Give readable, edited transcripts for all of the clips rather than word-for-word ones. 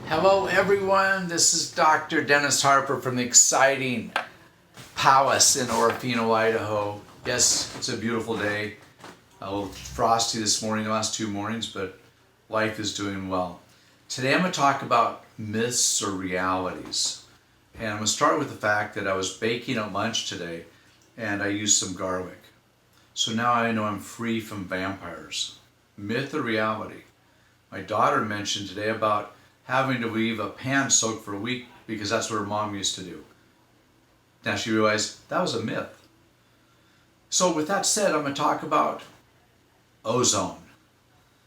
Hello everyone, this is Dr. Dennis Harper from the exciting palace in Orofino, Idaho. Yes, it's a beautiful day. A little frosty this morning, the last 2 mornings, but life is doing well. Today I'm going to talk about myths or realities. And I'm going to start with the fact that I was baking at lunch today and I used some garlic. So now I know I'm free from vampires. Myth or reality? My daughter mentioned today about having to leave a pan soaked for a week because that's what her mom used to do. Now she realized that was a myth. So with that said, I'm going to talk about ozone.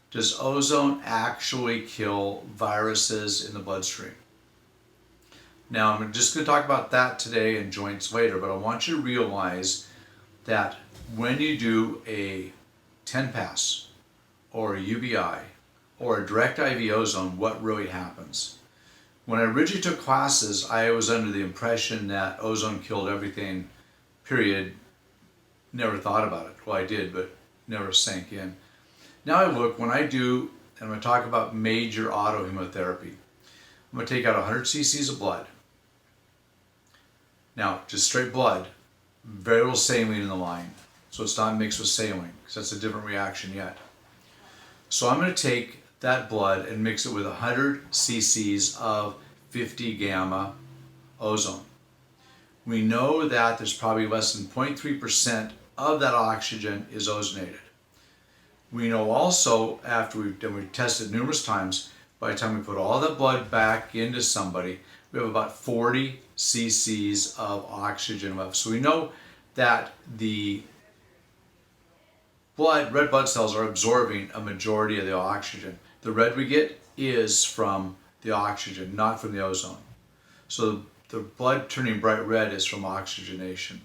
Does ozone actually kill viruses in the bloodstream? Now I'm just going to talk about that today and joints later, but I want you to realize that when you do a 10 pass or a UBI or a direct IV ozone, what really happens? When I originally took classes, I was under the impression that ozone killed everything, period. Never thought about it. Well, I did, but never sank in. Now I look, when I do, and I'm going to talk about major autohemotherapy, I'm going to take out 100 cc's of blood. Now, just straight blood, very little saline in the line. So it's not mixed with saline, because that's a different reaction yet. So I'm going to take that blood and mix it with 100 cc's of 50 gamma ozone. We know that there's probably less than 0.3% of that oxygen is ozonated. We know also, after we've tested numerous times, by the time we put all that blood back into somebody, we have about 40 cc's of oxygen left. So we know that the red blood cells are absorbing a majority of the oxygen. The red we get is from the oxygen, not from the ozone. So the blood turning bright red is from oxygenation.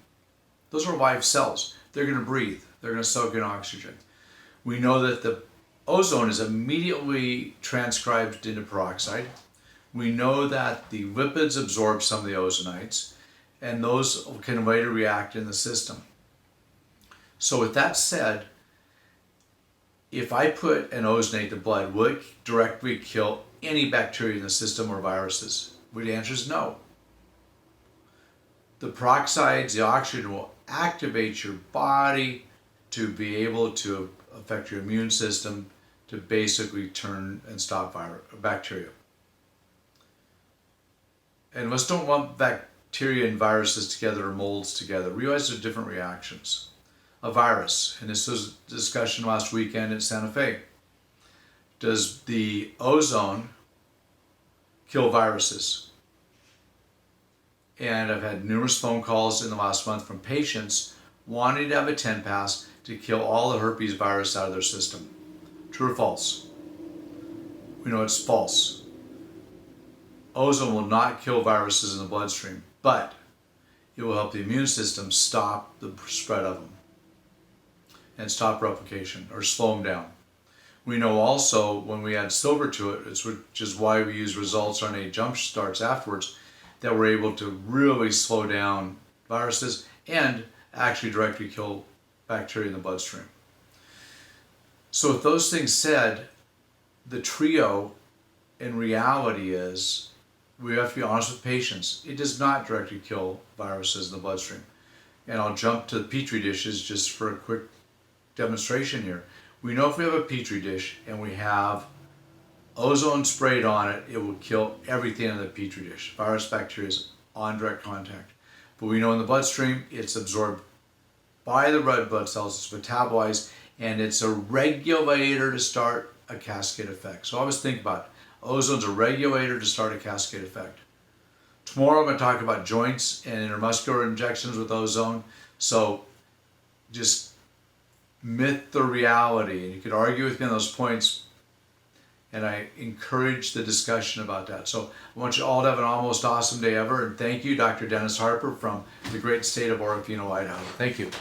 Those are live cells. They're going to breathe. They're going to soak in oxygen. We know that the ozone is immediately transcribed into peroxide. We know that the lipids absorb some of the ozonides, and those can later react in the system. So with that said, if I put and ozonate the blood, will it directly kill any bacteria in the system or viruses? Well, the answer is no. The peroxides, the oxygen, will activate your body to be able to affect your immune system to basically turn and stop bacteria. And let's don't lump bacteria and viruses together or molds together. Realize they're different reactions. A virus, and this was a discussion last weekend in Santa Fe. Does the ozone kill viruses? And I've had numerous phone calls in the last month from patients wanting to have a 10 pass to kill all the herpes virus out of their system. True or false? We know it's false. Ozone will not kill viruses in the bloodstream, but it will help the immune system stop the spread of them and stop replication or slow them down. We know also when we add silver to it, which is why we use results RNA jump starts afterwards, that we're able to really slow down viruses and actually directly kill bacteria in the bloodstream. So with those things said, the trio in reality is we have to be honest with patients. It does not directly kill viruses in the bloodstream. And I'll jump to the Petri dishes just for a quick demonstration here. We know if we have a Petri dish and we have ozone sprayed on it, it will kill everything in the Petri dish. Virus, bacteria on direct contact. But we know in the bloodstream, it's absorbed by the red blood cells, it's metabolized, and it's a regulator to start a cascade effect. So always think about it. Ozone's a regulator to start a cascade effect. Tomorrow I'm going to talk about joints and intramuscular injections with ozone. So just myth or reality, and you could argue with me on those points, and I encourage the discussion about that. So I want you all to have an almost awesome day ever, and thank you, Dr. Dennis Harper from the great state of Orofino, Idaho. Thank you.